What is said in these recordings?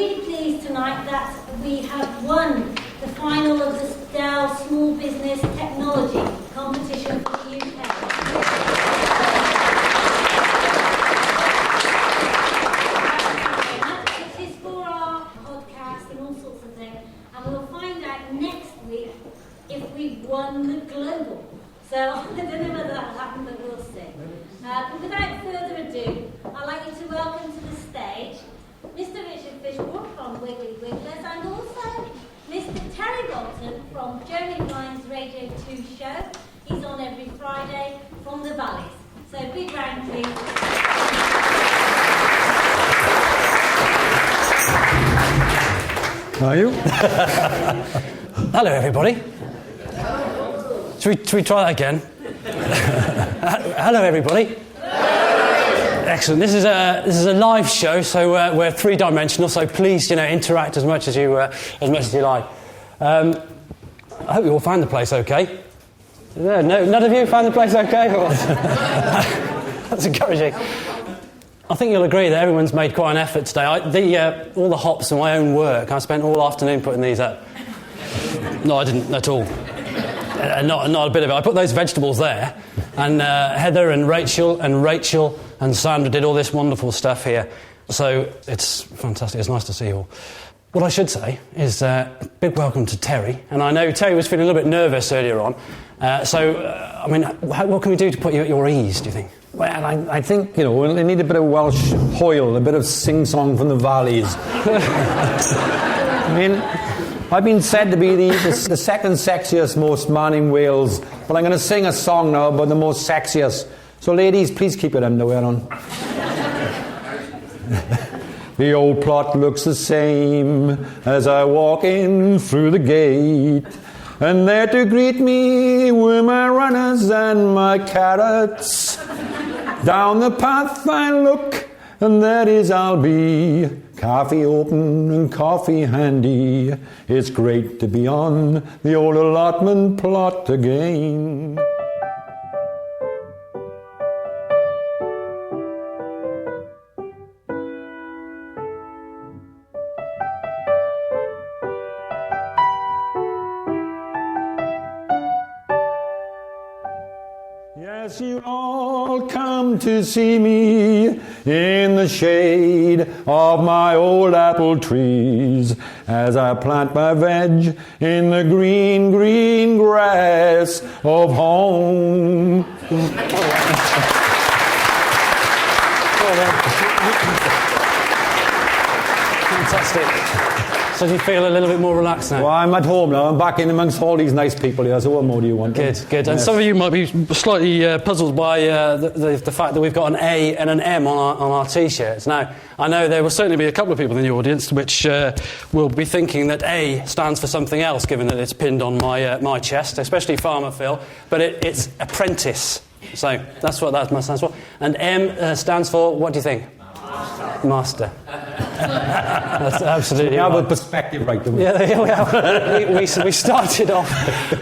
really pleased tonight that we have won the final of the Dow Small Business Technology competition for the UK. It is for our podcast and all sorts of things, and we'll find out next week if we've won the global. So I don't know whether that will happen, but we'll see. But without further ado, I'd like you to welcome to the stage Mr. Richard Fishbrook from Wiggly Wigglers, and also Mr. Terry Bolton from Jeremy Lyons' Radio 2 show. He's on every Friday from the Valleys. So big round, please. Are you? Hello, everybody. Should we try that again? Hello, everybody. Excellent. This is a live show, so we're three-dimensional. So please, interact as much as you like. I hope you all found the place okay. No, none of you found the place okay. That's encouraging. I think you'll agree that everyone's made quite an effort today. All the hops and my own work. I spent all afternoon putting these up. No, I didn't at all. Not a bit of it. I put those vegetables there, and Heather and Rachel and Sandra did all this wonderful stuff here. So it's fantastic. It's nice to see you all. What I should say is a big welcome to Terry. And I know Terry was feeling a little bit nervous earlier on. What can we do to put you at your ease, do you think? Well, I think, they need a bit of Welsh hoil, a bit of sing-song from the valleys. I've been said to be the second sexiest most man in Wales, but I'm going to sing a song now about the most sexiest. So ladies, please keep your underwear on. The old plot looks the same as I walk in through the gate, and there to greet me were my runners and my carrots. Down the path I look, and there is I'll be, coffee open and coffee handy. It's great to be on the old allotment plot again. Yes, you all come to see me in the shade of my old apple trees as I plant my veg in the green, green grass of home. Fantastic. So do you feel a little bit more relaxed now? Well, I'm at home now. I'm back in amongst all these nice people here, so what more do you want? Good. And yes. Some of you might be slightly puzzled by the fact that we've got an A and an M on our T-shirts. Now, I know there will certainly be a couple of people in the audience which will be thinking that A stands for something else, given that it's pinned on my chest, especially Farmer Phil, but it's apprentice. So that's what that stands for. And M stands for, what do you think? Master. That's absolutely right. We have a perspective, right? Yeah, we have. We started off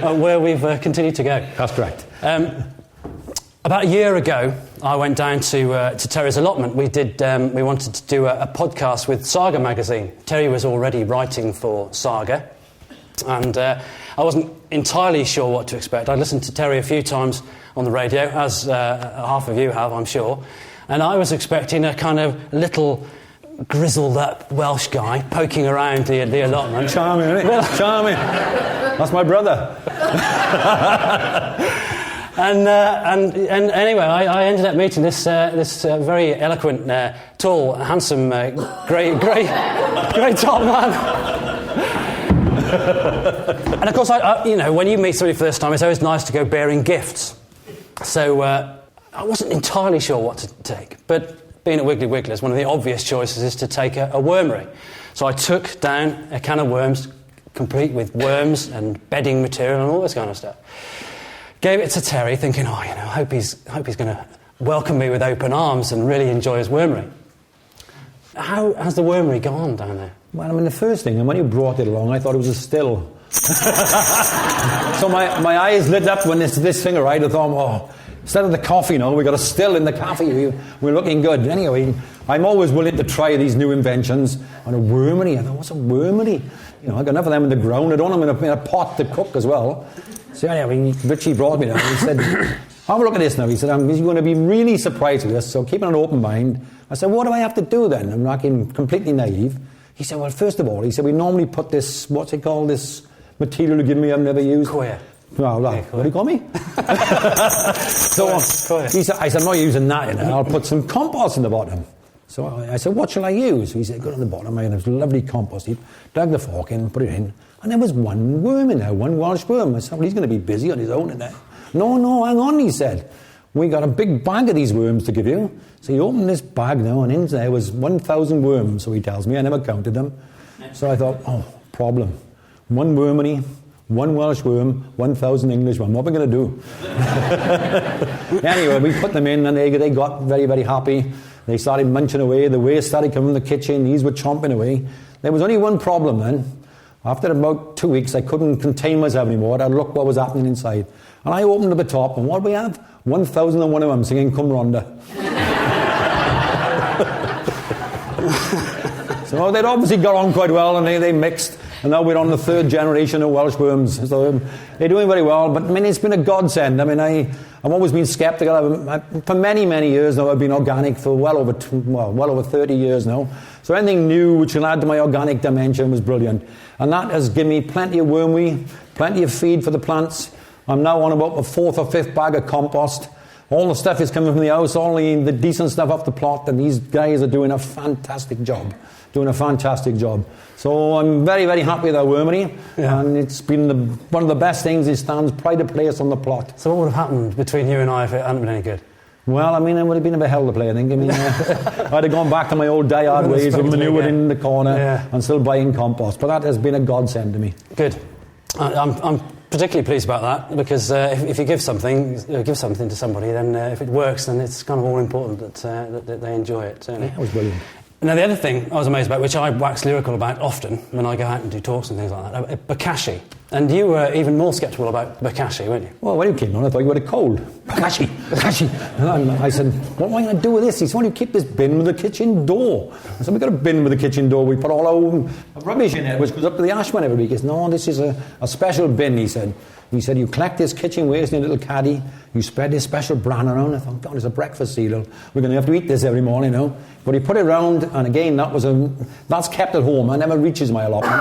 where we've continued to go. That's correct. About a year ago, I went down to Terry's allotment. We wanted to do a podcast with Saga magazine. Terry was already writing for Saga, and I wasn't entirely sure what to expect. I listened to Terry a few times on the radio, as half of you have, I'm sure. And I was expecting a kind of little grizzled-up Welsh guy poking around the allotment. Charming, isn't it? Charming. That's my brother. And anyway, I ended up meeting this very eloquent, tall, handsome, grey top man. And of course, when you meet somebody for the first time, it's always nice to go bearing gifts. So I wasn't entirely sure what to take, but being at Wiggly Wigglers, one of the obvious choices is to take a wormery. So I took down a can of worms, complete with worms and bedding material and all this kind of stuff. Gave it to Terry, thinking, I hope he's going to welcome me with open arms and really enjoy his wormery. How has the wormery gone down there? Well, the first thing, and when you brought it along, I thought it was a still. So my eyes lit up when this thing arrived. I thought, instead of the coffee, we got a still in the coffee. We're looking good. Anyway, I'm always willing to try these new inventions. And a wormery, I thought, what's a wormery? You know, I got enough of them in the ground. I don't have them in a pot to cook as well. So anyway, Richie brought me down and he said, have a look at this now. He said, I'm going to be really surprised with this, so keep an open mind. I said, what do I have to do then? I'm not completely naive. He said, well, first of all, he said, we normally put this, what's it called, this material you give me I've never used. Queer. Well, what do you call me? So he said, I said, I'm not using that, you know. I'll put some compost in the bottom. So I said, what shall I use? He said, go to the bottom. I had this lovely compost heap, dug the fork in, put it in, and there was one worm in there, one Welsh worm. I said, well, he's going to be busy on his own in there. No, hang on, he said. We got a big bag of these worms to give you. So he opened this bag now, and in there was 1,000 worms, so he tells me. I never counted them. So I thought, oh, problem. One wormity, one Welsh worm, 1,000 English one. What are we going to do? Anyway, we put them in, and they got very, very happy. They started munching away. The waste started coming from the kitchen. These were chomping away. There was only one problem then. After about 2 weeks, I couldn't contain myself anymore. I looked what was happening inside. And I opened up the top, and what do we have? 1,001 of them singing Cum Ronda. So they'd obviously got on quite well, and they mixed. And now we're on the third generation of Welsh worms. So they're doing very well. But I mean, it's been a godsend. I mean, I've always been sceptical. For many, many years now, I've been organic for well over 30 years now. So anything new which will add to my organic dimension was brilliant. And that has given me plenty of wormweed, plenty of feed for the plants. I'm now on about the 4th or 5th bag of compost. All the stuff is coming from the house, all the decent stuff off the plot, and these guys are doing a fantastic job. So I'm very, very happy with our wormery, and it's been one of the best things. It stands pride of place on the plot. So what would have happened between you and I if it hadn't been any good? Well, I mean, it would have been a bit hell to play, I think. I mean, I'd have gone back to my old die-hard ways of manoeuvring in the corner and still buying compost. But that has been a godsend to me. Good. I'm particularly pleased about that, because if you give something to somebody, then if it works, then it's kind of all important that they enjoy it. Certainly. Yeah, it was brilliant. Now, the other thing I was amazed about, which I wax lyrical about often when I go out and do talks and things like that, bokashi. And you were even more sceptical about bokashi, weren't you? Well, when you came on, I thought you had a cold. Bokashi. And I said, what am I going to do with this? He said, well, you keep this bin with the kitchen door. I said, we've got a bin with the kitchen door. We put all our rubbish in it, which goes up to the ashman every week. He said, no, this is a special bin, he said. He said, you collect this kitchen waste in a little caddy, you spread this special bran around. I thought, God, it's a breakfast cereal. We're going to have to eat this every morning, you know. But he put it around, and again, that's kept at home. It never reaches my allotment.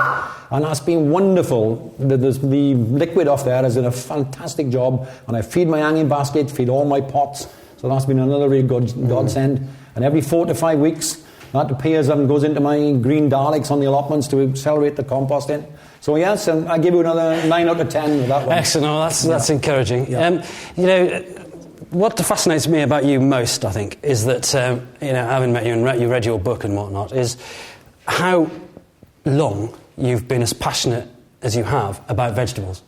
And that's been wonderful. The liquid off there has done a fantastic job. And I feed my hanging basket, feed all my pots. So that's been another really good godsend. And every 4 to 5 weeks, that appears and goes into my green Daleks on the allotments to accelerate the composting. So yes, and I give you another 9 out of 10 with that one. Excellent. Oh, that's encouraging. Yeah. You know, what fascinates me about you most, I think, is that having met you and you read your book and whatnot, is how long you've been as passionate as you have about vegetables.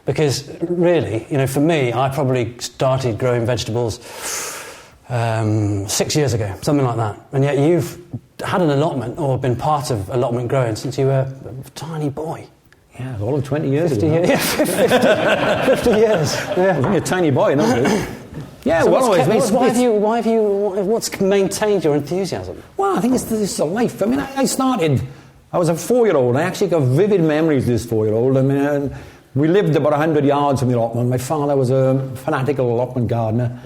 Because really, you know, for me, I probably started growing vegetables 6 years ago, something like that. And yet you've had an allotment or been part of allotment growing since you were a tiny boy. Yeah, all of 20 years 50 ago. Yeah, 50 years. Yeah. I was only a tiny boy, no? Yeah, so why have you? What's maintained your enthusiasm? Well, I think it's a life. I mean, I was a 4-year-old. I actually got vivid memories of this 4-year-old. I mean, we lived about 100 yards from the allotment. My father was a fanatical allotment gardener.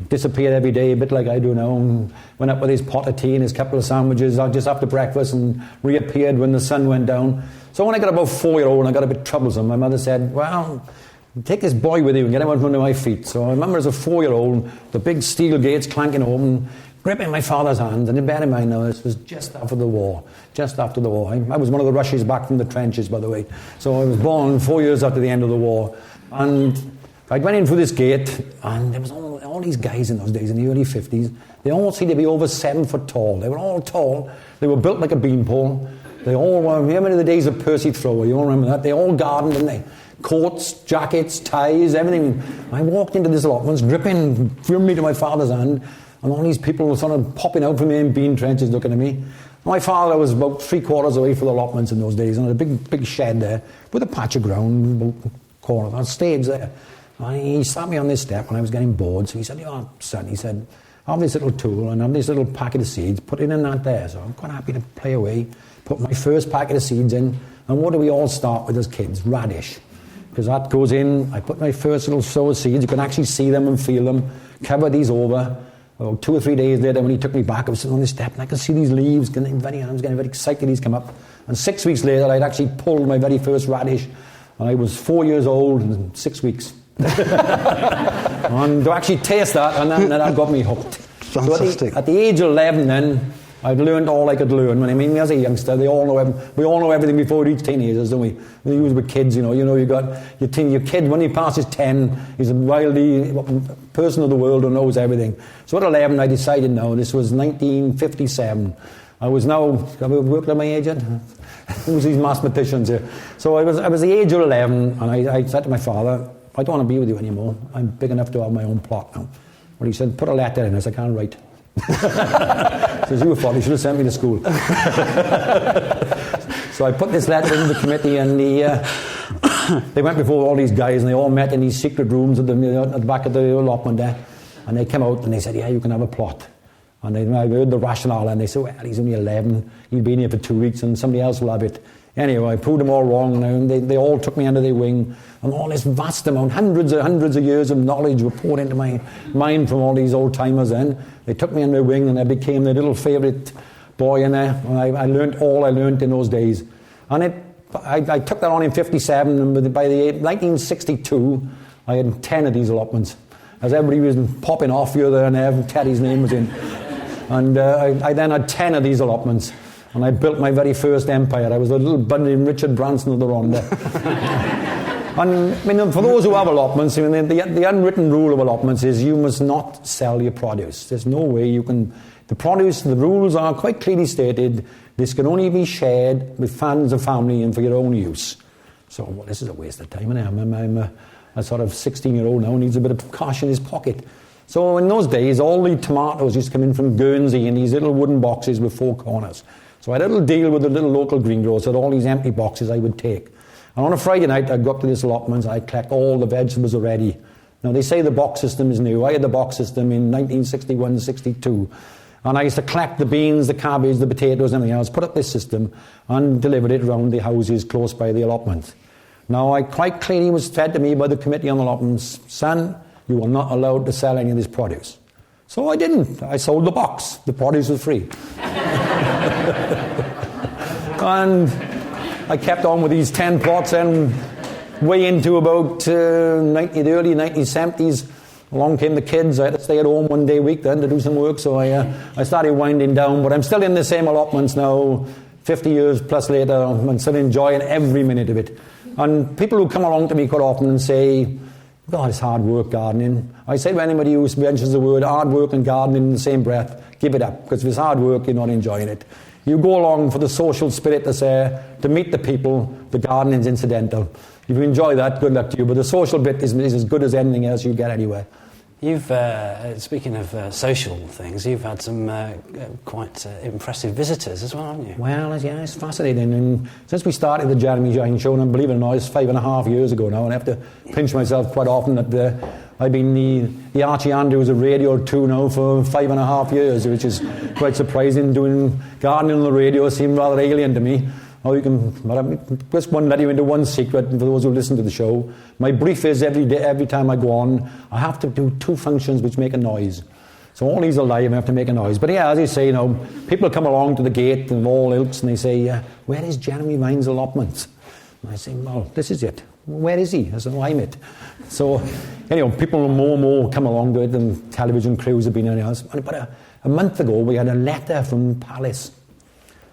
Disappeared every day, a bit like I do now. And went up with his pot of tea and his couple of sandwiches just after breakfast and reappeared when the sun went down. So when I got about 4-year-old, I got a bit troublesome. My mother said, well, take this boy with you and get him out from under my feet. So I remember as a 4-year-old, the big steel gates clanking open, gripping my father's hand. And bear in mind now, this was just after the war. I was one of the rushes back from the trenches, by the way. So I was born 4 years after the end of the war. And I went in through this gate, and there was all these guys in those days, in the early 50s. They all seemed to be over 7 foot tall. They were all tall. They were built like a beanpole. They all were, remember the days of Percy Thrower, you all remember that? They all gardened, didn't they? Coats, jackets, ties, everything. I walked into this allotment, gripping firmly to my father's hand, and all these people were sort of popping out from the bean trenches looking at me. My father was about 3/4 away from the allotments in those days, and had a big shed there with a patch of ground, about corner, and staves there. And he sat me on this step when I was getting bored, so he said, son, he said, have this little tool and have this little packet of seeds, put it in that there. So I'm quite happy to play away, put my first packet of seeds in, and what do we all start with as kids? Radish. Because that goes in, I put my first little sow of seeds, you can actually see them and feel them, cover these over. About 2 or 3 days later, when he took me back, I was sitting on the step and I could see these leaves, I was getting very excited these come up. And 6 weeks later, I'd actually pulled my very first radish, and I was 4 years old and 6 weeks. And to actually taste that, and that got me hooked. Fantastic. So at the age of 11 then, I'd learned all I could learn. When I mean, as a youngster, we all know everything before we reach teenagers, don't we? We were kids, you know you got your kid, when he passes 10, he's a wildly person of the world who knows everything. So at 11, I decided, no, this was 1957. I was now, have I worked at my age yet? Who's these mathematicians here? So I was the age of 11, and I said to my father, I don't want to be with you anymore. I'm big enough to have my own plot now. Well, he said, put a letter in. I said, I can't write. Says, you were fault, you should have sent me to school. So I put this letter into the committee, and they went before all these guys, and they all met in these secret rooms at the back of the allotment there. And they came out and they said, yeah, you can have a plot. And I heard the rationale, and they said, well, he's only 11, he'll be in here for 2 weeks, and somebody else will have it. Anyway, I proved them all wrong, and they all took me under their wing, and all this vast amount, hundreds of years of knowledge were poured into my mind from all these old-timers then. They took me under their wing, and I became their little favourite boy in there, and I learnt all I learnt in those days. And I took that on in 57, and by the 1962, I had 10 of these allotments. As everybody was popping off here, there and there, Teddy's name was in. And I then had 10 of these allotments. And I built my very first empire. I was a little bunny Richard Branson of the Rhondda. And I mean, for those who have allotments, I mean, the unwritten rule of allotments is you must not sell your produce. There's no way you can. The produce, the rules are quite clearly stated. This can only be shared with friends and family and for your own use. So, well, this is a waste of time. I'm a sort of 16-year-old now who needs a bit of cash in his pocket. So in those days, all the tomatoes used to come in from Guernsey in these little wooden boxes with 4 corners. So I had a little deal with the little local greengrowers that all these empty boxes I would take. And on a Friday night, I'd go up to this allotment and I'd collect all the vegetables already. Now, they say the box system is new. I had the box system in 1961, 62. And I used to collect the beans, the cabbage, the potatoes, and everything else, put up this system and delivered it around the houses close by the allotment. Now, I quite clearly was fed to me by the committee on the allotments, son, you are not allowed to sell any of this produce. So I didn't. I sold the box. The produce was free. And I kept on with these 10 plots, and way into about the early 1970s, along came the kids. I had to stay at home one day a week then to do some work, so I started winding down. But I'm still in the same allotments now, 50 years plus later. I'm still enjoying every minute of it. And people who come along to me quite often and say, God, it's hard work gardening. I say to anybody who mentions the word hard work and gardening in the same breath, give it up, because if it's hard work, you're not enjoying it. You go along for the social spirit that's there, to meet the people. The gardening's incidental. If you enjoy that, good luck to you, but the social bit is as good as anything else you get anywhere. You've, speaking of social things, you've had some quite impressive visitors as well, haven't you? Well, yeah, it's fascinating. And since we started the Jeremy Shine Show, and believe it or not, it's 5.5 years ago now, and I have to pinch myself quite often that I've been the Archie Andrews of Radio 2 now for 5.5 years, which is quite surprising. Doing gardening on the radio seemed rather alien to me. But I just want to let you into one secret, and for those who listen to the show, my brief is every time I go on, I have to do 2 functions which make a noise. So all these are live, I have to make a noise. But yeah, as you say, people come along to the gate of all ilks and they say, where is Jeremy Vine's allotment? And I say, well, this is it. Where is he? I said, I'm it. So, people more and more come along to it, and television crews have been in us. But a month ago, we had a letter from Palace,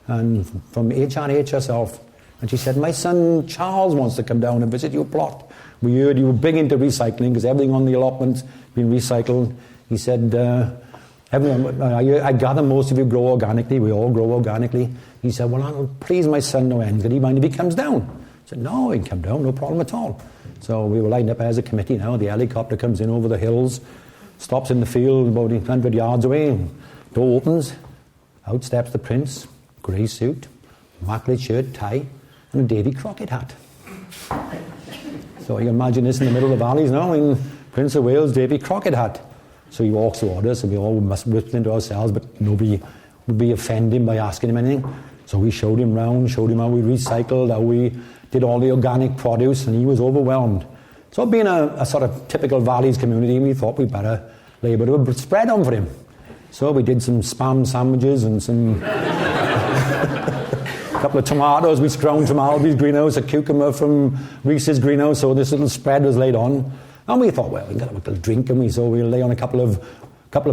and from HRH herself, and she said, my son Charles wants to come down and visit your plot. We heard you were big into recycling, because everything on the allotment's been recycled. He said, I gather most of you grow organically. We all grow organically. He said, well, I'll please my son no end. Could he mind if he comes down? I said, no, he can come down, no problem at all. So we were lined up as a committee now. The helicopter comes in over the hills, stops in the field about 100 yards away. Door opens. Out steps the prince. Grey suit, immaculate shirt, tie, and a Davy Crockett hat. So you can imagine this in the middle of the valleys now, in Prince of Wales, Davy Crockett hat. So he walks toward us, and we all must whisper into ourselves, but nobody would be offended by asking him anything. So we showed him round, showed him how we recycled, how we did all the organic produce, and he was overwhelmed. So being a sort of typical Valleys community, we thought we'd better lay a bit of a spread on for him. So we did some spam sandwiches and some a couple of tomatoes. We scrounged from Albi's greenhouse, a cucumber from Reese's greenhouse, so this little spread was laid on. And we thought, well, we can get a little drink, and so we'll lay on a couple of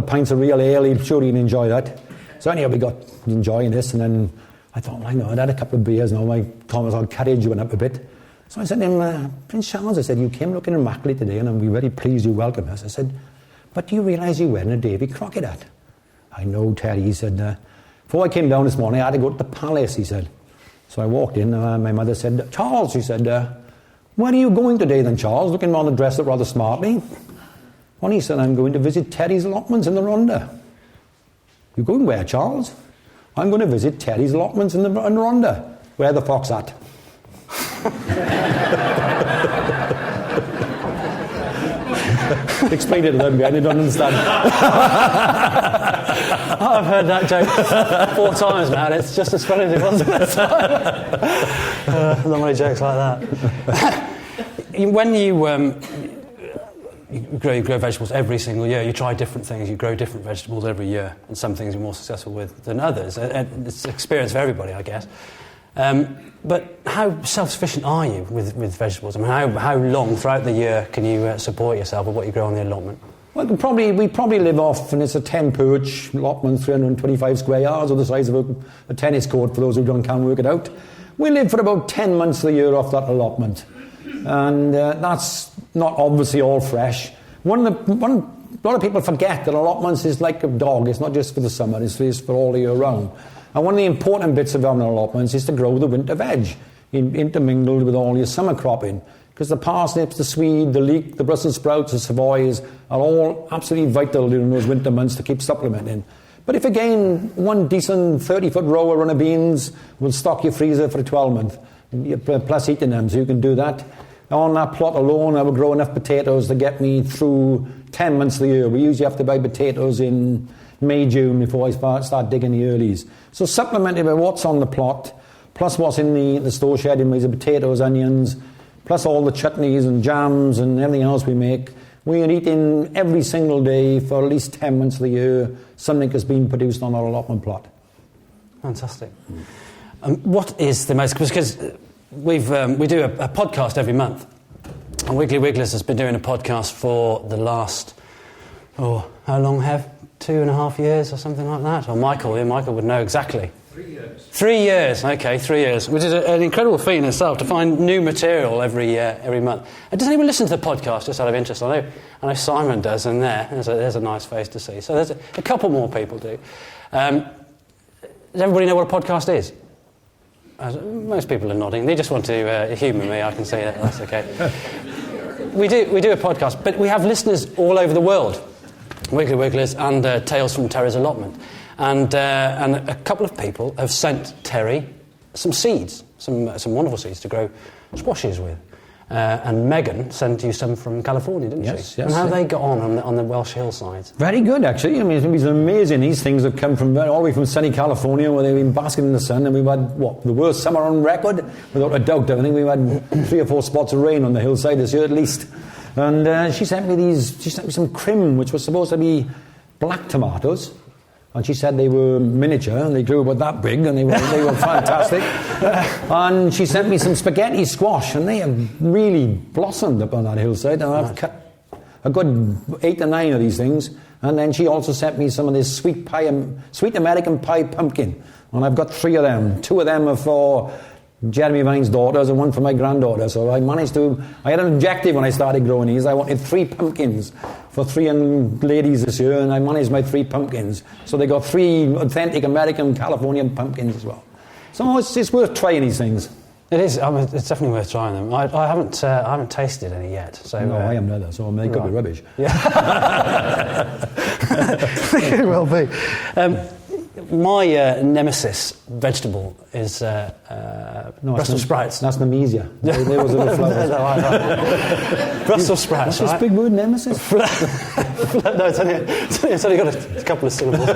pints of real ale. I'm sure he'd enjoy that. So anyhow, we got enjoying this, and then I thought, well, I know, I'd had a couple of beers now, my courage went up a bit. So I said to him, Prince Charles, I said, you came looking immaculate today, and I'm very pleased you welcomed us. I said, but do you realise you're wearing a Davy Crockett hat? I know, Terry, he said, before I came down this morning, I had to go to the palace, he said. So I walked in, my mother said, Charles, she said, where are you going today then, Charles? Looking rather dressed up rather smartly. Well, he said, I'm going to visit Terry's allotments in the Rhondda. You going where, Charles? I'm going to visit Terry's allotments in the Rhondda. Where the fox at? Explain it to them, I don't understand. I've heard that joke 4 times now, and it's just as funny as it was at the time. Not many jokes like that. When you grow vegetables every single year, you try different things, you grow different vegetables every year, and some things you're more successful with than others. It's an experience for everybody, I guess. But how self-sufficient are you with vegetables? I mean, how long throughout the year can you support yourself with what you grow on the allotment? Well, we probably live off, and it's a 10-perch allotment, 325 square yards, or the size of a tennis court for those who can't work it out. We live for about 10 months of the year off that allotment. And that's not obviously all fresh. A lot of people forget that allotments is like a dog. It's not just for the summer, it's for all the year round. And one of the important bits of having allotments is to grow the winter veg, intermingled with all your summer cropping. Because the parsnips, the swede, the leek, the Brussels sprouts, the savoys are all absolutely vital during those winter months to keep supplementing. But if again, one decent 30-foot row of runner beans will stock your freezer for a 12-month, plus eating them, so you can do that. On that plot alone, I would grow enough potatoes to get me through 10 months of the year. We usually have to buy potatoes in May, June before I start digging the earlies. So supplemented by what's on the plot, plus what's in the store shed in ways of potatoes, onions, plus all the chutneys and jams and everything else we make. We are eating every single day for at least 10 months of the year something has been produced on our allotment plot. Fantastic. What is the most... Because we do a podcast every month. And Wiggly Wigglers has been doing a podcast for the last... how long have? 2.5 years or something like that? Or Michael would know exactly. 3 years. 3 years, okay, 3 years, which is an incredible feat in itself to find new material every month. Does anyone listen to the podcast just out of interest? I know Simon does, and there's a nice face to see. So there's a couple more people do. Does everybody know what a podcast is? Most people are nodding. They just want to humour me. I can see that. That's okay. We do a podcast, but we have listeners all over the world. Wiggly Wigglers and Tales from Terry's Allotment. And a couple of people have sent Terry some seeds, some wonderful seeds to grow squashes with. And Megan sent you some from California, didn't she? Yes. And how they got on the Welsh hillsides? Very good, actually. I mean, it's amazing. These things have come from all the way from sunny California, where they've been basking in the sun, and we've had, the worst summer on record? Without a doubt. I think we've had 3 or 4 spots of rain on the hillside this year at least. And she sent me some crim, which was supposed to be black tomatoes. And she said they were miniature, and they grew about that big, and they were fantastic. And she sent me some spaghetti squash, and they have really blossomed up on that hillside. And I've cut a good 8 or 9 of these things. And then she also sent me some of this sweet American pie pumpkin. And I've got 3 of them. 2 of them are for Jeremy Vine's daughters and 1 for my granddaughter. So I had an objective when I started growing these. I wanted 3 pumpkins for 3 young ladies this year, and I managed my 3 pumpkins. So they got 3 authentic American Californian pumpkins as well. So it's worth trying these things. It is. I mean, it's definitely worth trying them. I haven't tasted any yet. So no, I haven't either. So they could be rubbish. Yeah. It will be. My nemesis vegetable is Brussels sprouts. That's Nemesia. There was a little flower. Brussels sprouts. What's this big word, nemesis? No, it's only got a couple of syllables.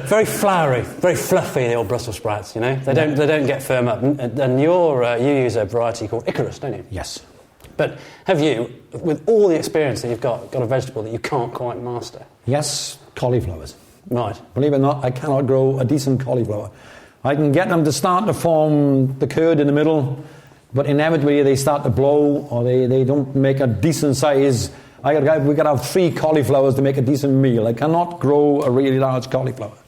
Very flowery, very fluffy, the old Brussels sprouts, you know. They don't get firm up. And you use a variety called Icarus, don't you? Yes. But have you, with all the experience that you've got a vegetable that you can't quite master? Yes, cauliflowers. Right. Believe it or not, I cannot grow a decent cauliflower. I can get them to start to form the curd in the middle, but inevitably they start to blow, or they don't make a decent size. We got to have 3 cauliflowers to make a decent meal. I cannot grow a really large cauliflower.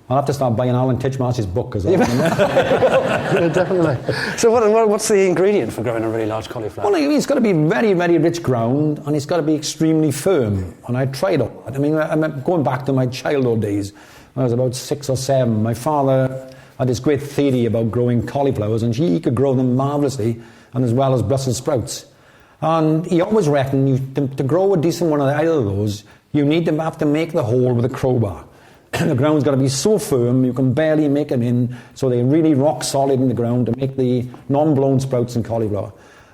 I'll have to start buying Alan Titchmarsh's book as well. Yeah, definitely. So what's the ingredient for growing a really large cauliflower? Well, it's got to be very, very rich ground, and it's got to be extremely firm. And I tried all that. I mean, I'm going back to my childhood days. When I was about 6 or 7, my father had this great theory about growing cauliflowers, and he could grow them marvellously, and as well as Brussels sprouts. And he always reckoned to grow a decent one of either of those, you need to have to make the hole with a crowbar. The ground's got to be so firm you can barely make them in, so they're really rock solid in the ground to make the non-blown sprouts and cauliflower.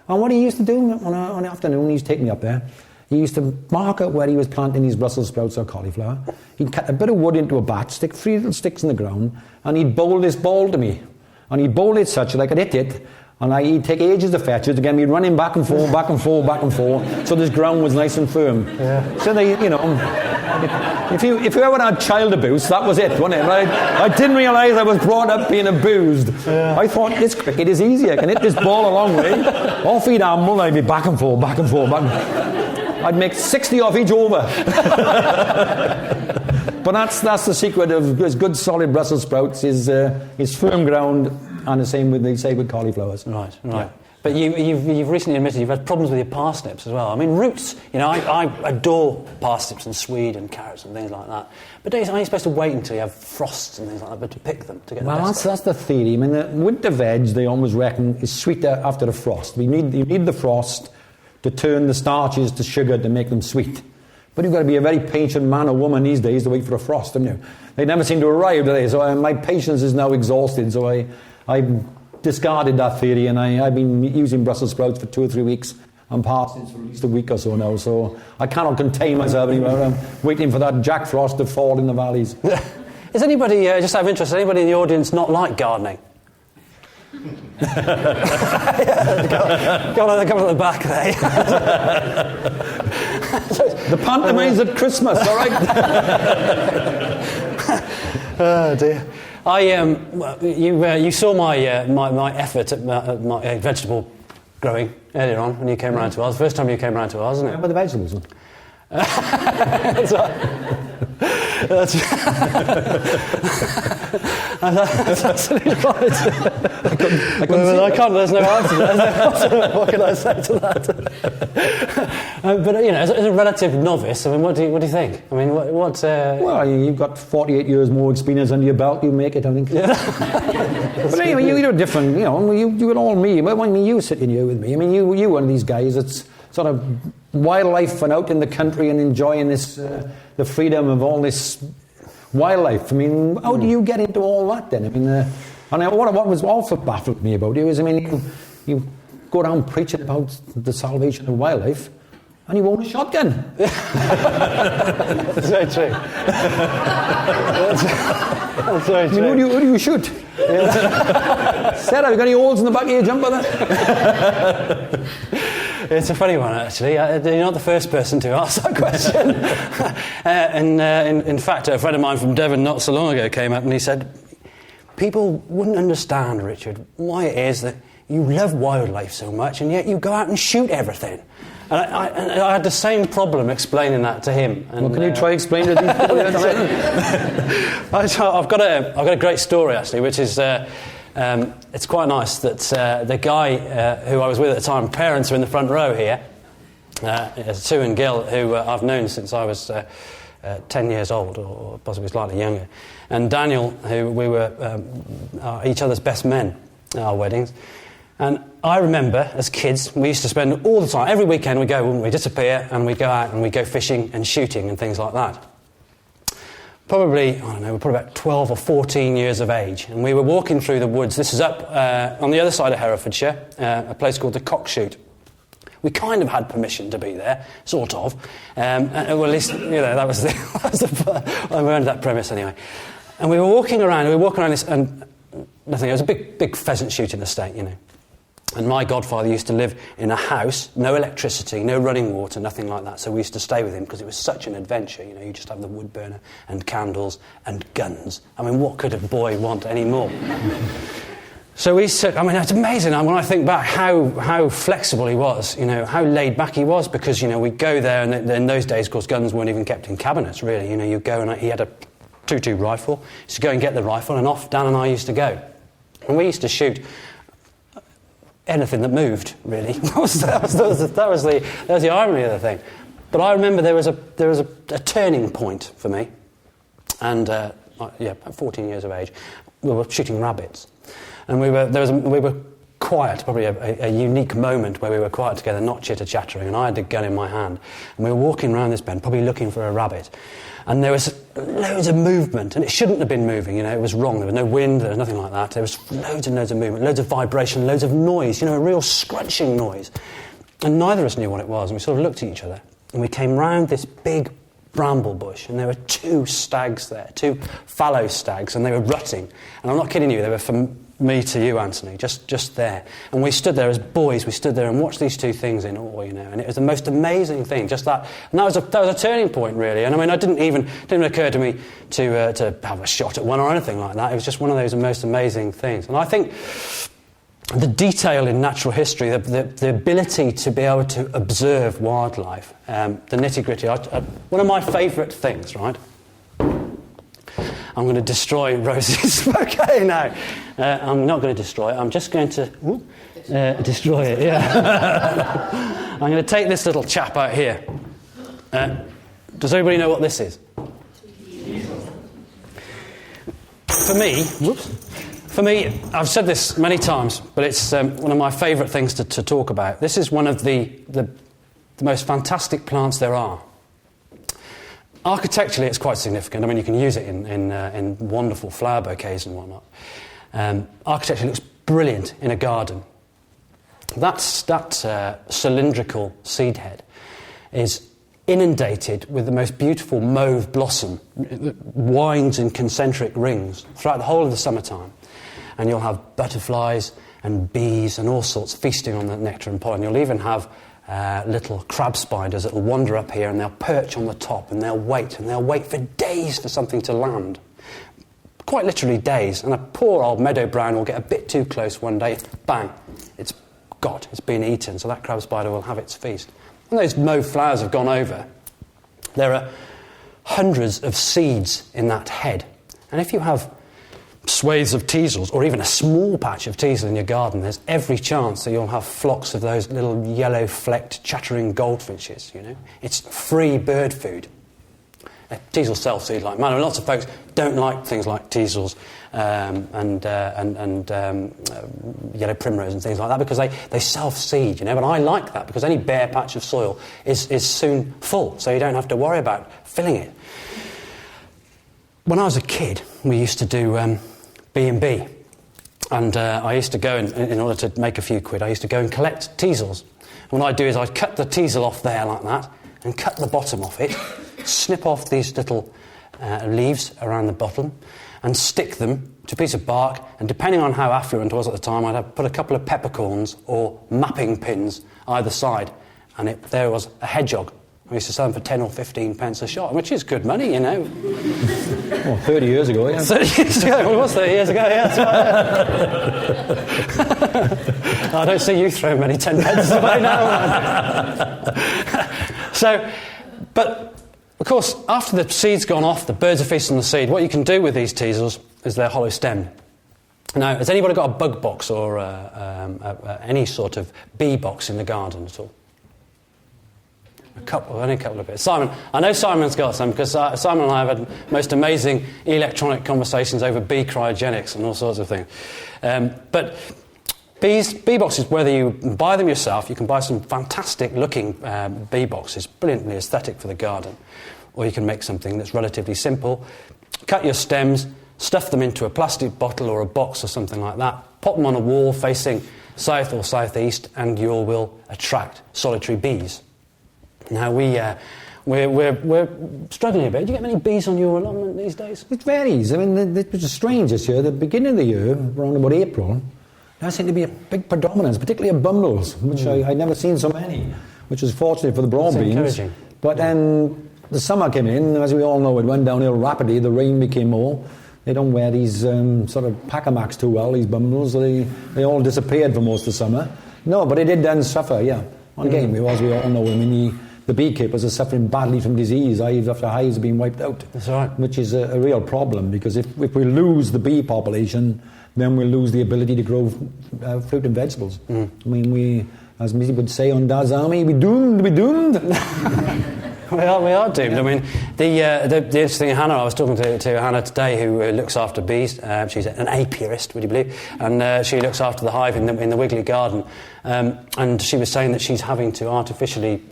And what he used to do on an afternoon, he used to take me up there, he used to mark out where he was planting his Brussels sprouts or cauliflower. He'd cut a bit of wood into a bat, stick 3 little sticks in the ground, and he'd bowl this ball to me. And he'd bowl it such that I could hit it, and he'd take ages to fetch it. Again, he'd run him back and forth, back and forth, back and forth, so this ground was nice and firm. Yeah. So if you ever had child abuse, that was it, wasn't it? I didn't realise I was brought up being abused. Yeah. I thought, this cricket is easy. I can hit this ball a long way. Off he'd amble, I'd be back and forth, back and forth, back and forth. I'd make 60 off each over. But that's the secret of good solid Brussels sprouts is firm ground, and the same with cauliflowers. Right. Yeah. But you've recently admitted you've had problems with your parsnips as well. I mean, roots, I adore parsnips and swede and carrots and things like that. But are you supposed to wait until you have frosts and things like that, but to pick them to get the best? That's the theory. I mean, the winter veg, they always reckon, is sweeter after the frost. You need the frost to turn the starches to sugar to make them sweet. But you've got to be a very patient man or woman these days to wait for a frost, haven't you? They never seem to arrive, do they? So my patience is now exhausted, so I discarded that theory, and I've been using Brussels sprouts for 2 or 3 weeks and parsnips for at least a week or so now, so I cannot contain myself anymore. I'm waiting for that Jack Frost to fall in the valleys. Is anybody, just out of interest, anybody in the audience not like gardening? Go on at the back there. The pantomime's at Christmas, all right? Oh dear. You saw my effort at my vegetable growing earlier on when you came round to ours. First time you came round to ours, wasn't it? Remember the vegetables one? That's absolutely right. I can't. There's no answer. What can I say to that? But as a relative novice, I mean, what do you think? I mean, what? Well, you've got 48 years more experience under your belt. You make it, I think. Yeah. But anyway, you're different. You and all me. When you sitting here with me, I mean, you one of these guys that's sort of wildlife and out in the country and enjoying this the freedom of all this wildlife. I mean, how do you get into all that then? I mean, what was also baffled me about you is, I mean, you go around preaching about the salvation of wildlife, and you own a shotgun. That's very true. That's very true. I mean, who do you shoot? Sarah, you got any holes in the back of your jumper there? It's a funny one, actually. You're not the first person to ask that question. In fact, a friend of mine from Devon not so long ago came up and he said, people wouldn't understand, Richard, why it is that you love wildlife so much and yet you go out and shoot everything. And I had the same problem explaining that to him. And, well, can you try explaining to these people? I've got a great story, actually, which is... it's quite nice that the guy who I was with at the time, parents are in the front row here, Sue and Gil, who I've known since I was 10 years old, or possibly slightly younger, and Daniel, who we were each other's best men at our weddings. And I remember, as kids, we used to spend all the time, every weekend we'd go, wouldn't we, disappear, and we'd go out and we'd go fishing and shooting and things like that. Probably, I don't know, we're probably about 12 or 14 years of age. And we were walking through the woods. This is up on the other side of Herefordshire, a place called the Cockshoot, We kind of had permission to be there, sort of. Well, at least, that was I learned that premise anyway. And we were walking around this, and nothing, it was a big pheasant shooting estate, And my godfather used to live in a house, no electricity, no running water, nothing like that. So we used to stay with him because it was such an adventure. You just have the wood burner and candles and guns. I mean, what could a boy want any more? So we said, it's amazing when I think back how flexible he was, how laid back he was, because, we'd go there, and in those days, of course, guns weren't even kept in cabinets, really. You'd go, and he had a .22 rifle. He used to go and get the rifle, and off Dan and I used to go. And we used to shoot anything that moved, really. That was the irony of the thing. But I remember there was a turning point for me, and about 14 years of age, we were shooting rabbits, and we were quiet, probably a unique moment where we were quiet together, not chitter-chattering, and I had the gun in my hand, and we were walking around this bend, probably looking for a rabbit, and there was loads of movement, and it shouldn't have been moving, it was wrong, there was no wind, there was nothing like that, there was loads and loads of movement, loads of vibration, loads of noise, a real scrunching noise, and neither of us knew what it was, and we sort of looked at each other, and we came round this big bramble bush, and there were 2 stags there, 2 fallow stags, and they were rutting, and I'm not kidding you, they were from me to you, Anthony, just there. And we stood there as boys, we stood there and watched these 2 things in awe, and it was the most amazing thing, just that. And that was a turning point, really. And it didn't occur to me to have a shot at one or anything like that. It was just one of those most amazing things. And I think the detail in natural history, the ability to be able to observe wildlife, the nitty-gritty, one of my favourite things, right? I'm going to destroy Rosie's bouquet now. I'm not going to destroy it. I'm just going to destroy it, yeah. I'm going to take this little chap out here. Does everybody know what this is? For me, I've said this many times, but it's one of my favourite things to talk about. This is one of the most fantastic plants there are. Architecturally, it's quite significant. You can use it in wonderful flower bouquets and whatnot. Architecturally, it looks brilliant in a garden. That cylindrical seed head is inundated with the most beautiful mauve blossom that winds in concentric rings throughout the whole of the summertime. And you'll have butterflies and bees and all sorts feasting on the nectar and pollen. You'll even have little crab spiders that will wander up here, and they'll perch on the top, and they'll wait for days for something to land. Quite literally days. And a poor old meadow brown will get a bit too close one day, bang, it's been eaten, so that crab spider will have its feast. When those mauve flowers have gone over, there are hundreds of seeds in that head. And if you have swathes of teasels, or even a small patch of teasel in your garden, there's every chance that you'll have flocks of those little yellow-flecked chattering goldfinches, It's free bird food. Teasels self-seed like man. Lots of folks don't like things like teasels and yellow primrose and things like that because they self-seed, But I like that because any bare patch of soil is soon full, so you don't have to worry about filling it. When I was a kid, we used to do B&B, and I used to go in order to make a few quid. I used to go and collect teasels. And what I'd do is I'd cut the teasel off there like that, and cut the bottom off it, snip off these little leaves around the bottom, and stick them to a piece of bark. And depending on how affluent I was at the time, I'd put a couple of peppercorns or mapping pins either side, and there was a hedgehog. I used to sell them for 10 or 15 pence a shot, which is good money, Well, 30 years ago, yeah. 30 years ago, well, it was 30 years ago, yeah. That's right. I don't see you throwing many 10 pence away now. But, of course, after the seed's gone off, the birds are feasting on the seed, what you can do with these teasels is they're hollow stem. Now, has anybody got a bug box or any sort of bee box in the garden at all? Only a couple of bits. Simon, I know Simon's got some because Simon and I have had most amazing electronic conversations over bee cryogenics and all sorts of things. But bee boxes, whether you buy them yourself, you can buy some fantastic looking bee boxes, brilliantly aesthetic for the garden, or you can make something that's relatively simple. Cut your stems, stuff them into a plastic bottle or a box or something like that, pop them on a wall facing south or southeast, and you will attract solitary bees. Now, we're struggling a bit. Do you get many bees on your allotment these days? It varies. I mean, it was strange this year. The beginning of the year, around about April, there seemed to be a big predominance, particularly of bumbles, which I'd never seen so many, which was fortunate for the broad beans. Encouraging. But then the summer came in, as we all know, it went downhill rapidly. The rain became more. They don't wear these sort of packamax too well, these bumbles. They all disappeared for most of the summer. No, but it did then suffer, yeah. Again, as we all know, I mean, the beekeepers are suffering badly from disease. Hive after hives are being wiped out. That's right. Which is a real problem, because if we lose the bee population, then we'll lose the ability to grow fruit and vegetables. I mean, we, as Missy would say on Dad's Army, we doomed. We are doomed. I mean, the interesting thing, Hannah, I was talking to Hannah today, who looks after bees. She's an apiarist, would you believe? And she looks after the hive in the Wiggly garden. And she was saying that she's having to artificially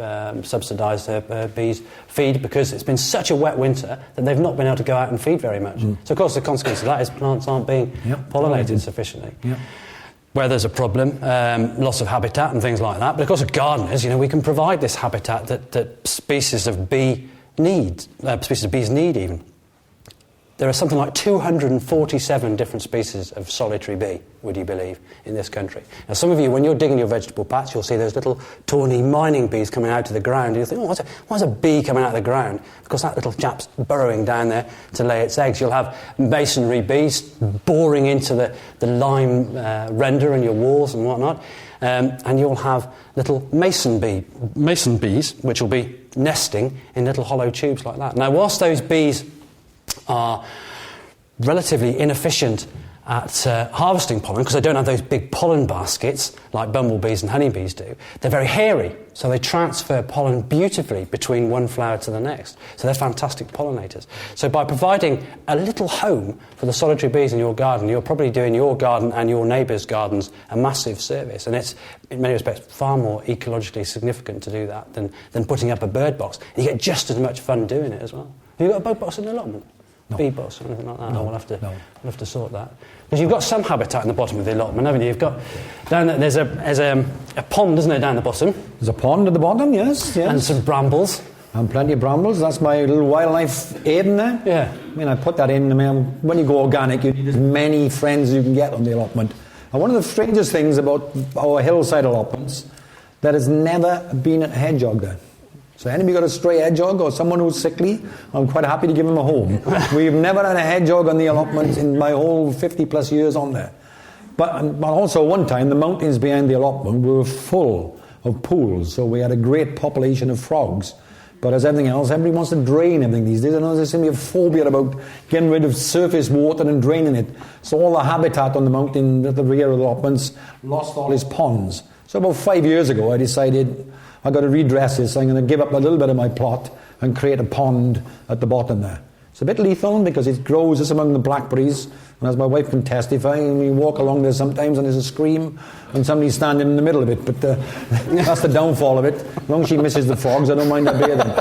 subsidise her bees' feed, because it's been such a wet winter that they've not been able to go out and feed very much. So, of course, the consequence of that is plants aren't being pollinated sufficiently. Yep. Where there's a problem, loss of habitat and things like that. But of course, as gardeners, we can provide this habitat that species of bees need even. There are something like 247 different species of solitary bee, would you believe, in this country. Now, some of you, when you're digging your vegetable patch, you'll see those little tawny mining bees coming out of the ground. And you'll think, why's a bee coming out of the ground? Because that little chap's burrowing down there to lay its eggs. You'll have masonry bees boring into the lime render in your walls and whatnot. And you'll have little mason bees, which will be nesting in little hollow tubes like that. Now, whilst those bees are relatively inefficient at harvesting pollen, because they don't have those big pollen baskets like bumblebees and honeybees do, they're very hairy, so they transfer pollen beautifully between one flower to the next. So they're fantastic pollinators. So by providing a little home for the solitary bees in your garden, you're probably doing your garden and your neighbours' gardens a massive service. And it's, in many respects, far more ecologically significant to do that than putting up a bird box. You get just as much fun doing it as well. Have you got a bird box in the allotment? No. Bee box or anything like that? No, we'll have to sort that. Because you've got some habitat in the bottom of the allotment, haven't you? You've got down there, there's a pond, isn't there, down the bottom? There's a pond at the bottom, yes. And some brambles. And plenty of brambles. That's my little wildlife haven there. Yeah. I mean, I put that in. I mean, when you go organic, you need as many friends as you can get on the allotment. And one of the strangest things about our hillside allotments, there has never been a hedgehog there. So anybody got a stray hedgehog or someone who's sickly, I'm quite happy to give them a home. We've never had a hedgehog on the allotment in my whole 50 plus years on there. But also one time the mountains behind the allotment were full of pools, so we had a great population of frogs. But as everything else, everybody wants to drain everything these days. I know there seems to be a phobia about getting rid of surface water and draining it. So all the habitat on the mountain at the rear of the allotments lost all its ponds. So about 5 years ago I decided I've got to redress this. I'm going to give up a little bit of my plot and create a pond at the bottom there. It's a bit lethal because it grows just among the blackberries, and as my wife can testify, we walk along there sometimes and there's a scream and somebody's standing in the middle of it, but that's the downfall of it. As long as she misses the frogs, I don't mind her bathing.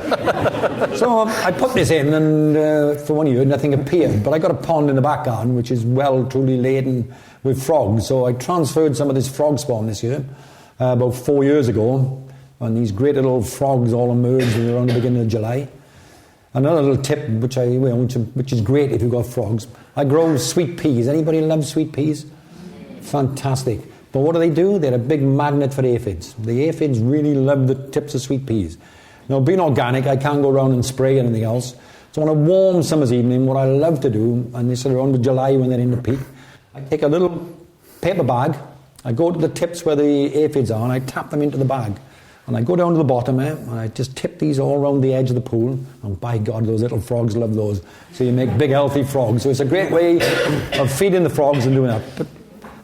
So I put this in, and for 1 year nothing appeared, but I got a pond in the back garden which is well truly laden with frogs, so I transferred some of this frog spawn this year, about 4 years ago. And these great little frogs all emerged around the beginning of July. Another little tip, which is great if you've got frogs. I grow sweet peas. Anybody love sweet peas? Fantastic. But what do? They're a big magnet for aphids. The aphids really love the tips of sweet peas. Now, being organic, I can't go around and spray anything else. So on a warm summer's evening, what I love to do, and this is around July when they're in the peak, I take a little paper bag, I go to the tips where the aphids are, and I tap them into the bag. And I go down to the bottom and I just tip these all around the edge of the pool. And by God, those little frogs love those. So you make big, healthy frogs. So it's a great way of feeding the frogs and doing that. But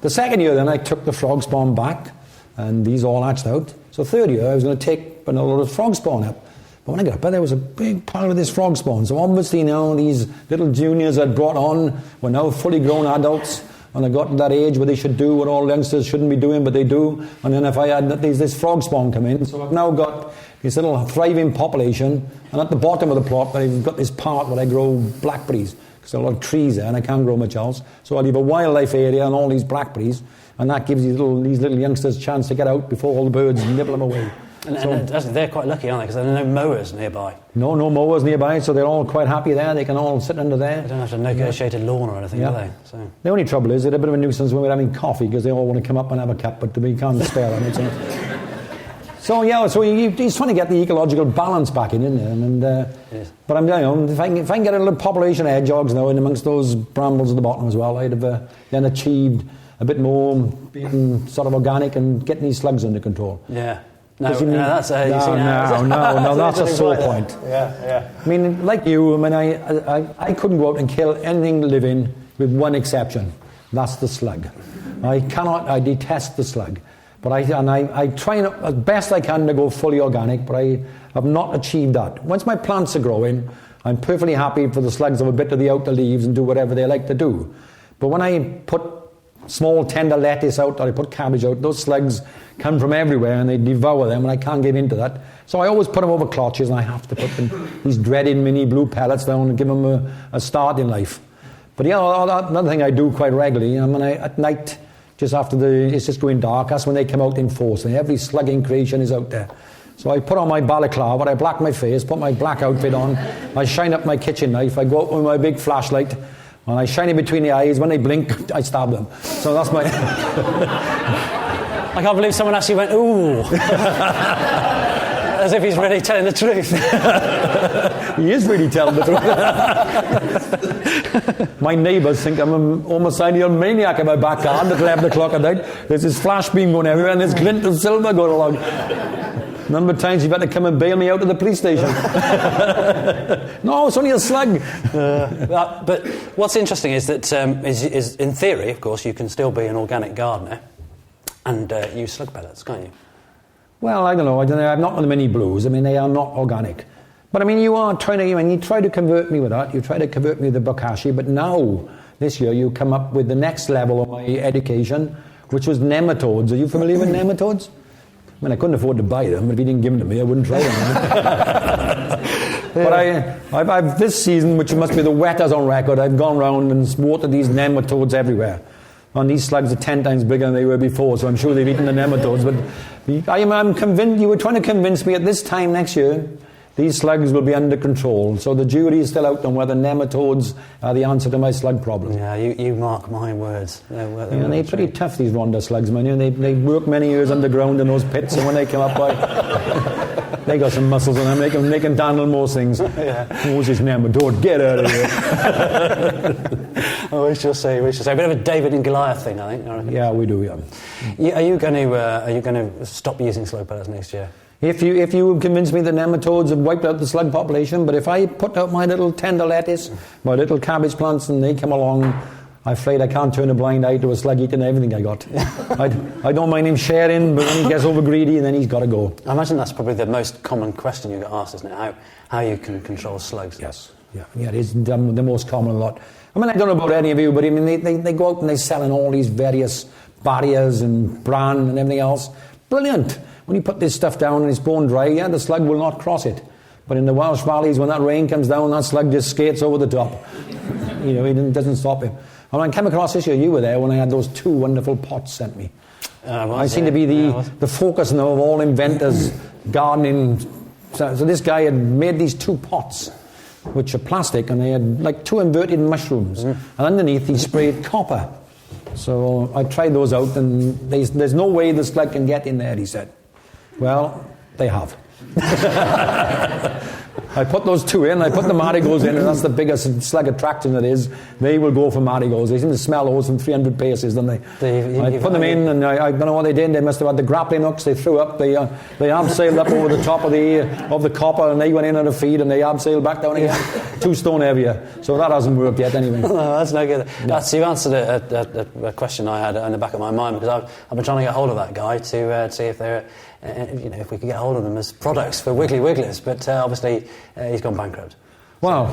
the second year then, I took the frog spawn back, and these all hatched out. So third year, I was going to take another lot of frog spawn up. But when I got up there, there was a big pile of this frog spawn. So obviously now these little juniors I'd brought on were now fully grown adults. And I got to that age where they should do what all youngsters shouldn't be doing, but they do. And then if I had this frog spawn come in, so I've now got this little thriving population. And at the bottom of the plot, I've got this part where I grow blackberries. because there are a lot of trees there and I can't grow much else. So I leave a wildlife area and all these blackberries, and that gives these little youngsters a chance to get out before all the birds nibble them away. And they're quite lucky, aren't they? Because there are no mowers nearby. No mowers nearby, so they're all quite happy there. They can all sit under there. They don't have to negotiate a lawn or anything, do they? So. The only trouble is they're a bit of a nuisance when we're having coffee, because they all want to come up and have a cup, but we can't spare them. So he's trying to get the ecological balance back in, isn't there? And but I'm if I can get a little population of hedgehogs now in amongst those brambles at the bottom as well, I'd have then achieved a bit more being sort of organic and getting these slugs under control. Yeah. That's that's a sore point. Yeah. I mean, like you, I couldn't go out and kill anything living with one exception. That's the slug. I detest the slug. But I try as best I can to go fully organic, but I have not achieved that. Once my plants are growing, I'm perfectly happy for the slugs to have a bit of the outer leaves and do whatever they like to do. But when I put small tender lettuce out, or I put cabbage out, those slugs come from everywhere and they devour them, and I can't give in to that. So I always put them over clutches, and I have to put these dreaded mini blue pellets down and give them a start in life. But another thing I do quite regularly, at night, just after it's just going dark, that's when they come out in force, and every slugging creation is out there. So I put on my balaclava, I black my face, put my black outfit on, I shine up my kitchen knife, I go out with my big flashlight, and I shine it between the eyes. When they blink, I stab them. So that's my... I can't believe someone actually went, ooh. As if he's really telling the truth. He is really telling the truth. My neighbours think I'm a homicidal maniac in my back garden at 11 o'clock at night. There's this flash beam going everywhere and this glint of silver going along. Number of times you've had to come and bail me out of the police station. No, it's only a slug. But what's interesting is that is in theory, of course, you can still be an organic gardener and use slug pellets, can't you? Well, I don't know. I'm not one of the mini blues. I mean, they are not organic. But I mean, you are trying to, you try to convert me with that. You try to convert me with the bokashi. But now, this year, you come up with the next level of my education, which was nematodes. Are you familiar with nematodes? I mean, I couldn't afford to buy them, but if you didn't give them to me, I wouldn't try them. But I've this season, which must be the wettest on record, I've gone around and watered these nematodes everywhere. And these slugs are 10 times bigger than they were before, so I'm sure they've eaten the nematodes. But I'm convinced, you were trying to convince me at this time next year, these slugs will be under control. So the jury is still out on whether nematodes are the answer to my slug problem. Yeah, you mark my words. They're pretty tough, these Ronda slugs, man. They work many years underground in those pits, and when they come up, they got some muscles on them. They can handle most things. Yeah. Who's this nematode? Get out of here. We shall see. A bit of a David and Goliath thing, I think. Yeah, we do. Yeah. Are you going to stop using slug pellets next year? If you convince me that nematodes have wiped out the slug population, but if I put out my little tender lettuce, my little cabbage plants, and they come along, I'm afraid I can't turn a blind eye to a slug eating everything I got. I don't mind him sharing, but when he gets over greedy, then he's got to go. I imagine that's probably the most common question you get asked, isn't it? How you can control slugs? Yes. Yeah, it is the most common lot. I mean, I don't know about any of you, but I mean, they go out and they sell in all these various barriers and bran and everything else. Brilliant. When you put this stuff down and it's bone dry, the slug will not cross it. But in the Welsh valleys, when that rain comes down, that slug just skates over the top. It doesn't stop him. And I came across this year, you were there when I had those 2 wonderful pots sent me. I seem to be the focus now of all inventors gardening. So this guy had made these 2 pots, which are plastic, and they had like 2 inverted mushrooms. And underneath he sprayed copper. So I tried those out, and there's no way the slug can get in there, he said. Well, they have. I put those 2 in, I put the marigolds in, and that's the biggest slug attraction that is. They will go for marigolds. They seem to smell those from 300 paces, don't they? I put them in, and I don't know what they did. They must have had the grappling hooks. They threw up. They abseiled up over the top of the copper, and they went in on a feed, and they abseiled back down again. 2 stone heavier. So that hasn't worked yet, anyway. No, that's no good. No. You've answered a question I had in the back of my mind, because I've been trying to get hold of that guy to see if they're... if we could get hold of them as products for Wiggly Wigglers, but obviously he's gone bankrupt. Wow.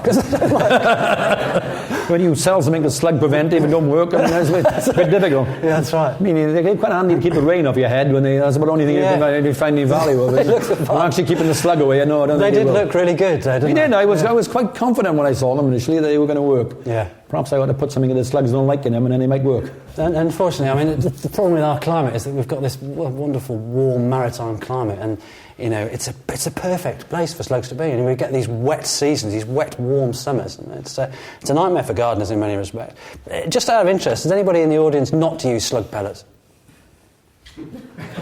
When you sell something that's slug preventive and don't work, I mean, it's a bit difficult. Yeah, that's right. I mean, they're quite handy to keep the rain off your head when that's about the only thing you find any value of it. I'm actually keeping the slug away. No, I don't think they did look really good, didn't they? I was quite confident when I saw them initially that they were going to work. Yeah. Perhaps I ought to put something in the slugs don't like in them and then they might work. And unfortunately, I mean, the problem with our climate is that we've got this wonderful warm maritime climate, and it's a perfect place for slugs to be. And we get these wet seasons, these wet, warm summers, and it's a nightmare for gardeners in many respects. Just out of interest, does anybody in the audience not use slug pellets?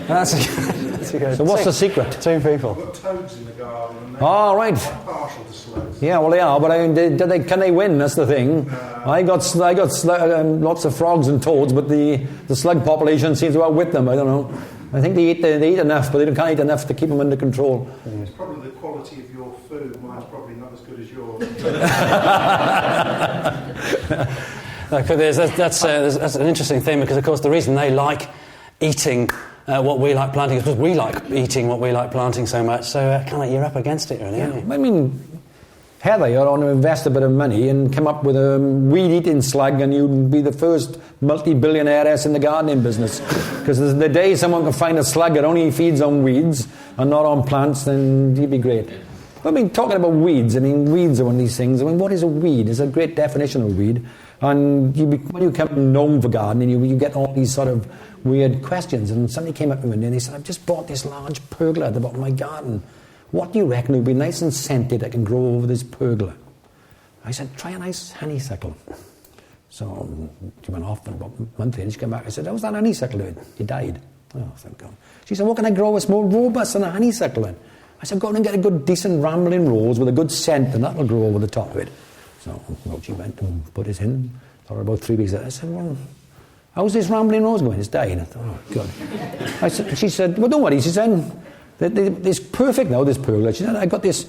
That's a good. So what's the secret? 2 people. We've got toads in the garden, and they're right. quite partial to slugs. Yeah, well they are, but can they win? That's the thing. I got lots of frogs and toads, but the slug population seems to outwit them. I don't know. I think they eat enough, but they can't eat enough to keep them under control. It's probably the quality of your food. Mine's probably not as good as yours. That's an interesting thing, because of course the reason they like eating what we like planting is because we like eating what we like planting so much. So kind of you're up against it, really, aren't you? I mean, Heather, you want to invest a bit of money and come up with a weed-eating slug, and you'd be the first multi-billionairess in the gardening business. Because the day someone can find a slug that only feeds on weeds and not on plants, then you'd be great. I mean, talking about weeds, weeds are one of these things. What is a weed? It's a great definition of a weed. And when you become known for gardening, you get all these sort of weird questions. And somebody came up to me and they said, I've just bought this large pergola at the bottom of my garden. What do you reckon would be nice and scented that can grow over this pergola? I said, try a nice honeysuckle. So she went off, and about a month later she came back. I said, how's that honeysuckle doing? He died. Oh, thank God. She said, what can I grow that's more robust than a honeysuckle in? I said, go out and get a good, decent rambling rose with a good scent, and that'll grow over the top of it. So she went and put it in. For about 3 weeks later, I said, well, how's this rambling rose going? It's dying. I thought, oh, God. She said, well, don't worry. She said, it's perfect now, this pergola. She said, I got this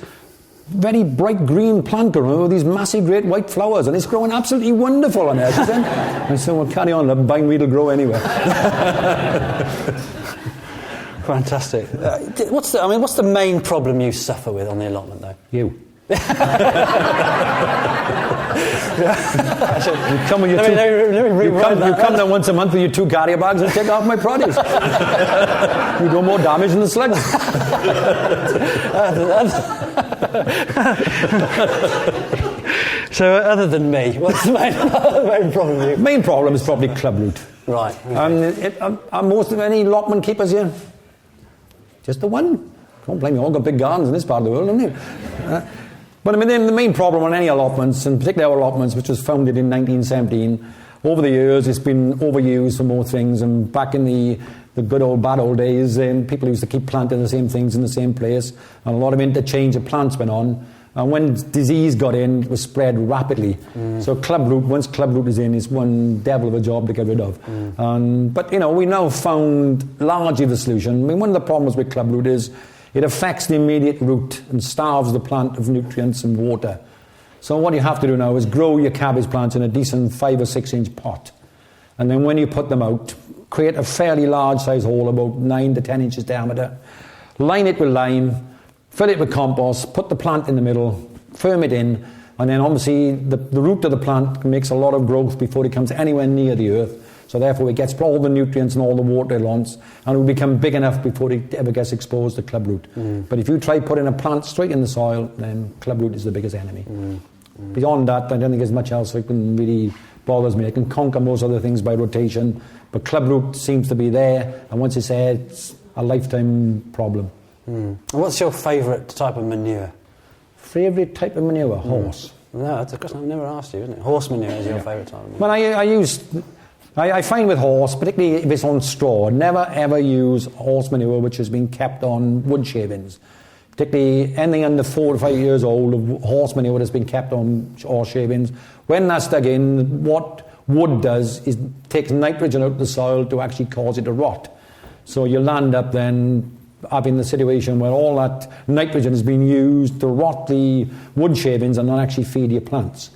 very bright green plant growing with these massive great white flowers, and it's growing absolutely wonderful on there. She said, I said, well, carry on, the bindweed will grow anyway. Fantastic. What's the main problem you suffer with on the allotment, though? You. You come with your you come down once a month with your 2 carrier bags and take off my produce. You do more damage than the slugs. So other than me, what's the main problem? The main problem is probably club root. Right. Are most of any allotment keepers here? Just the one. Don't blame me, all got big gardens in this part of the world, haven't you? But the main problem on any allotments, and particularly our allotments, which was founded in 1917, over the years it's been overused for more things. And back in the good old bad old days, people used to keep planting the same things in the same place, and a lot of interchange of plants went on. And when disease got in, it was spread rapidly. So once club root is in, it's one devil of a job to get rid of. But we now found largely the solution. One of the problems with club root is it affects the immediate root and starves the plant of nutrients and water. So what you have to do now is grow your cabbage plants in a decent 5 or 6 inch pot. And then when you put them out, create a fairly large size hole, about 9 to 10 inches diameter. Line it with lime, fill it with compost, put the plant in the middle, firm it in, and then obviously the root of the plant makes a lot of growth before it comes anywhere near the earth. So therefore it gets all the nutrients and all the water it wants, and it will become big enough before it ever gets exposed to club root. But if you try putting a plant straight in the soil, then club root is the biggest enemy. Beyond that, I don't think there's much else that can really bothers me. I can conquer most other things by rotation, but club root seems to be there, and once it's there, it's a lifetime problem. And what's your favourite type of manure? Favourite type of manure? Horse. No, that's a question I've never asked you, isn't it? Horse manure is your favourite type of manure. Well, I find with horse, particularly if it's on straw, never ever use horse manure which has been kept on wood shavings. Particularly anything under 4 to 5 years old of horse manure that's been kept on horse shavings. When that's dug in, what wood does is takes nitrogen out of the soil to actually cause it to rot. So you'll end up then having the situation where all that nitrogen has been used to rot the wood shavings and not actually feed your plants.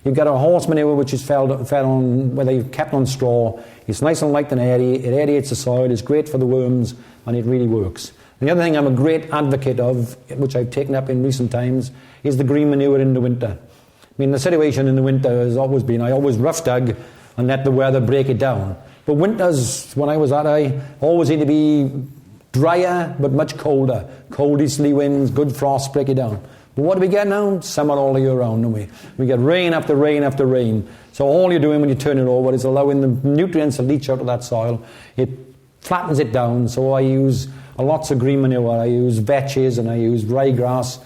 You've got a horse manure which is fed on, where they've kept on straw. It's nice and light and airy. It aerates the soil. It's great for the worms, and it really works. And the other thing I'm a great advocate of, which I've taken up in recent times, is the green manure in the winter. I mean, the situation in the winter has always been, I always rough dug and let the weather break it down. But winters, when I was at, I always need to be drier but much colder. Cold easterly winds, good frost, break it down. But what do we get now? Summer all the year round, don't we? We get rain after rain after rain. So all you're doing when you turn it over is allowing the nutrients to leach out of that soil. It flattens it down. So I use lots of green manure. I use vetches and I use ryegrass.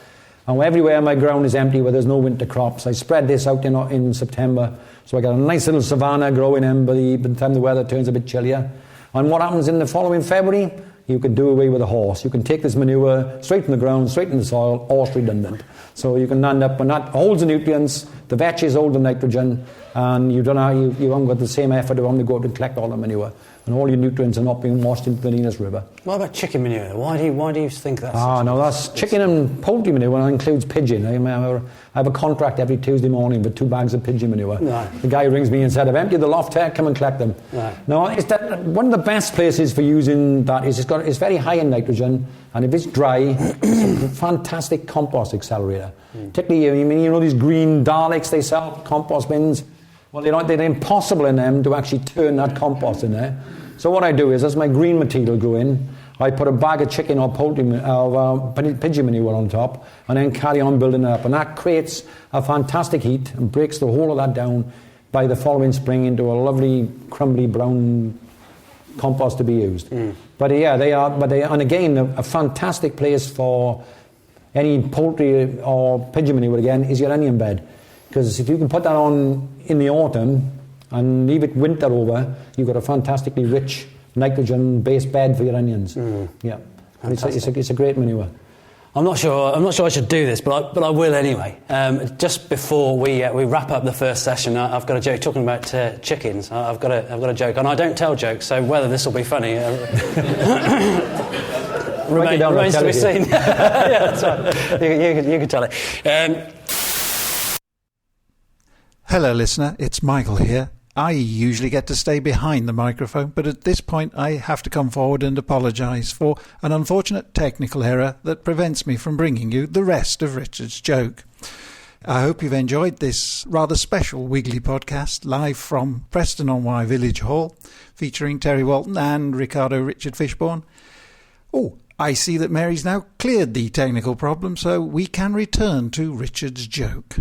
And everywhere my ground is empty where there's no winter crops, I spread this out in September. So I got a nice little savanna growing in by the time the weather turns a bit chillier. And what happens in the following February? You can do away with a horse. You can take this manure straight from the ground, straight in the soil, horse redundant. So you can end up, and that holds the nutrients, the vetches hold the nitrogen, and you haven't got the same effort of having to go out and collect all the manure. And all your nutrients are not being washed into the Venus River. What about chicken manure? Why do you think that's... No, that's chicken and poultry manure, and that includes pigeon. I have a contract every Tuesday morning with 2 bags of pigeon manure. Right. The guy rings me and said, I've emptied the loft here, come and collect them. Right. No, one of the best places for using that is it's very high in nitrogen, and if it's dry, it's a fantastic compost accelerator. Particularly, these green Daleks they sell, compost bins. Well, they're impossible in them to actually turn that compost in there. So what I do is, as my green material go in, I put a bag of chicken or poultry pigeon manure on top, and then carry on building it up. And that creates a fantastic heat and breaks the whole of that down by the following spring into a lovely, crumbly brown compost to be used. But yeah, and again, a fantastic place for any poultry or pigeon manure again is your onion bed. Because if you can put that on in the autumn and leave it winter over, you've got a fantastically rich nitrogen-based bed for your onions. Yeah, and it's a great manure. I'm not sure I should do this, but I will anyway. Just before we wrap up the first session, I've got a joke talking about chickens. I've got a joke, and I don't tell jokes, so whether this will be funny remains to be seen. Yeah, that's right. You can tell it. Hello listener, it's Michael here. I usually get to stay behind the microphone, but at this point I have to come forward and apologise for an unfortunate technical error that prevents me from bringing you the rest of Richard's joke. I hope you've enjoyed this rather special Wiggly podcast live from Preston-on-Wye Village Hall, featuring Terry Walton and Ricardo Richard Fishbourne. Oh, I see that Mary's now cleared the technical problem, so we can return to Richard's joke.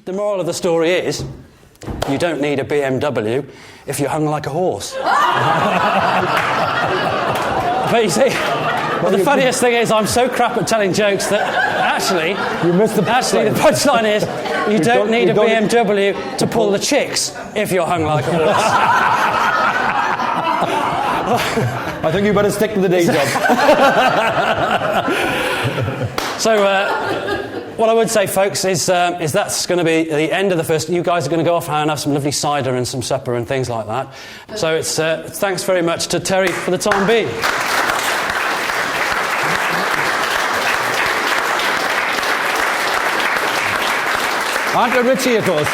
The moral of the story is, you don't need a BMW if you're hung like a horse. But you see, the funniest thing is I'm so crap at telling jokes that actually the punchline is, you don't need a BMW to pull the chicks if you're hung like a horse. I think you better stick to the day job. So, what I would say, folks, is that's going to be the end of the first... You guys are going to go off and have some lovely cider and some supper and things like that. So it's thanks very much to Terry for the time being. And to Richie, of course.